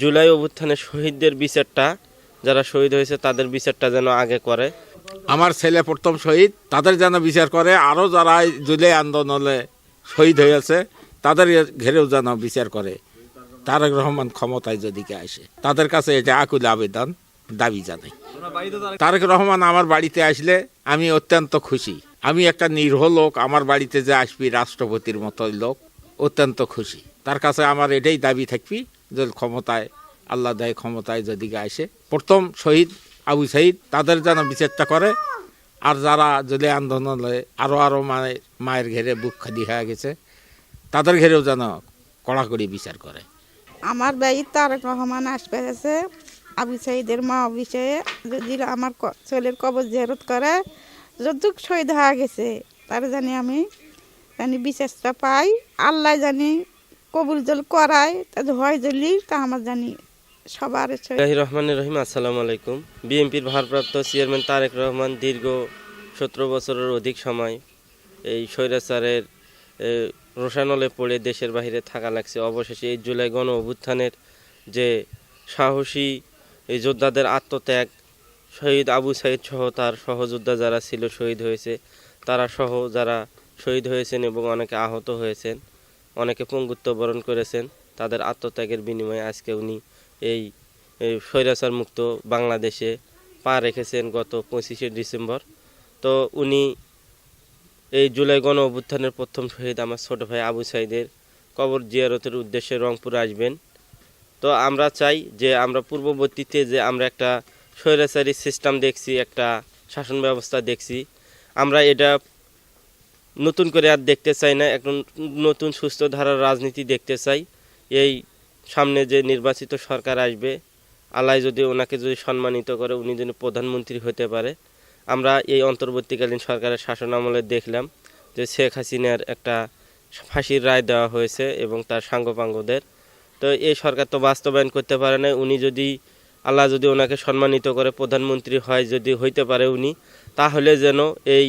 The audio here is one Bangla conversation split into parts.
জুলাই অভ্যুত্থানের শহীদদের বিচারটা, যারা শহীদ হয়েছে তাদের বিচারটা যেন আগে করে। আমার ছেলে প্রথম শহীদ, তাদের যেন বিচার করে। আরও যারা জুলাই আন্দোলনে শহীদ হয়েছে তাদের ঘেরেও যেন বিচার করে। তারেক রহমান ক্ষমতায় যদি আসে, তাদের কাছে এটা আকুল আবেদন, দাবি জানাই। তারেক রহমান আমার বাড়িতে আসলে আমি অত্যন্ত খুশি। আমি একটা নিরীহ লোক, আমার বাড়িতে যে আসবি রাষ্ট্রপতির মতো লোক, অত্যন্ত খুশি। তার কাছে আমার এটাই দাবি থাকবি যে ক্ষমতায়, আল্লাহ দেয় ক্ষমতায় যদি আসে, প্রথম শহীদ আবু সাইদ তাদের যেন বিচারটা করে। আর যারা যদি আন্দোলনে আরও মায়ের ঘেরে বুক খালি হয়ে গেছে, তাদের ঘেরেও যেন কড়াকড়ি বিচার করে। আমার ভাই তারেক রহমান আসবে গেছে আবু সাইদের মা বিষয়ে যদি আমার ছেলের কবর জিয়ারত করে, যতটুক শহীদ হয়ে গেছে তার আমি জানি বিচারটা পাই। আল্লাহ জানি কবুল জল করায়, তাদের হয় জলি তা আমার জানি সবার। রহমানুর রহিম, আসসালামু আলাইকুম। বিএনপির ভারপ্রাপ্ত চেয়ারম্যান তারেক রহমান দীর্ঘ 17 বছরের অধিক সময় এই স্বৈরাচারের রোষানলে পড়ে দেশের বাইরে থাকা লাগছে। অবশেষে এই জুলাই গণ অভ্যুত্থানের যে সাহসী এই যোদ্ধাদের আত্মত্যাগ, শহীদ আবু সাইদ সহ তার সহযোদ্ধা যারা ছিল শহীদ হয়েছে, তারা সহ যারা শহীদ হয়েছেন এবং অনেকে আহত হয়েছেন, অনেকে পঙ্গুত্ব বরণ করেছেন, তাদের আত্মত্যাগের বিনিময়ে আজকে উনি এই স্বৈরাচার মুক্ত বাংলাদেশে পা রেখেছেন গত 25শে ডিসেম্বর। তো উনি এই জুলাই গণ অভ্যুত্থানের প্রথম শহীদ আমার ছোট ভাই আবু সাইদের কবর জিয়ারতের উদ্দেশ্যে রংপুর আসবেন। তো আমরা চাই যে আমরা পূর্ববর্তীতে যে আমরা একটা স্বৈরাচারী সিস্টেম দেখছি, একটা শাসন ব্যবস্থা দেখছি, আমরা এটা নতুন করে আর দেখতে চাই না। একটা নতুন সুস্থ ধারার রাজনীতি দেখতে চাই। এই সামনে যে নির্বাচিত সরকার আসবে, আল্লাহ যদি ওনাকে যদি সম্মানিত করে, উনি যদি প্রধানমন্ত্রী হতে পারে। আমরা এই অন্তর্বর্তীকালীন সরকারের শাসন আমলে দেখলাম যে শেখ হাসিনার একটা ফাঁসির রায় দেওয়া হয়েছে এবং তার সাঙ্গপাঙ্গদের। তো এই সরকার তো বাস্তবায়ন করতে পারে না। উনি যদি, আল্লাহ যদি ওনাকে সম্মানিত করে প্রধানমন্ত্রী হয়, যদি হইতে পারে উনি, তাহলে যেন এই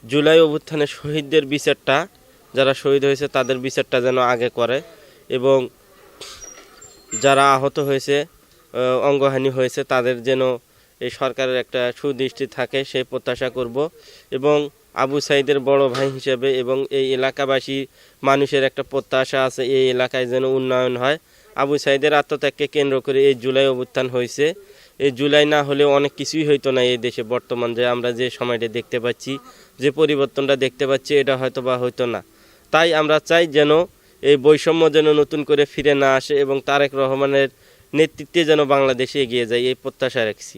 জুলাই অভ্যুত্থানের শহীদদের বিচারটা, যারা শহীদ হয়েছে তাদের বিচারটা যেন আগে করে এবং যারা আহত হয়েছে, অঙ্গহানি হয়েছে, তাদের যেন এই সরকারের একটা সুদৃষ্টি থাকে, সেই প্রত্যাশা করব। এবং আবু সাইদের বড় ভাই হিসেবে এবং এই এলাকাবাসী মানুষের একটা প্রত্যাশা আছে এই এলাকায় যেন উন্নয়ন হয়। আবু সাইদের আত্মত্যাগকে কেন্দ্র করে এই জুলাই অভ্যুত্থান হয়েছে। এই জুলাই না হলে অনেক কিছুই হইতো না এই দেশে। বর্তমান যে আমরা যে সময়টা দেখতে পাচ্ছি, যে পরিবর্তনটা দেখতে পাচ্ছি, এটা হয়তো বা হইতো না। তাই আমরা চাই যেন এই বৈষম্য যেন নতুন করে ফিরে না আসে এবং তারেক রহমানের নেতৃত্বে যেন বাংলাদেশে এগিয়ে যায়, এই প্রত্যাশা রাখছি।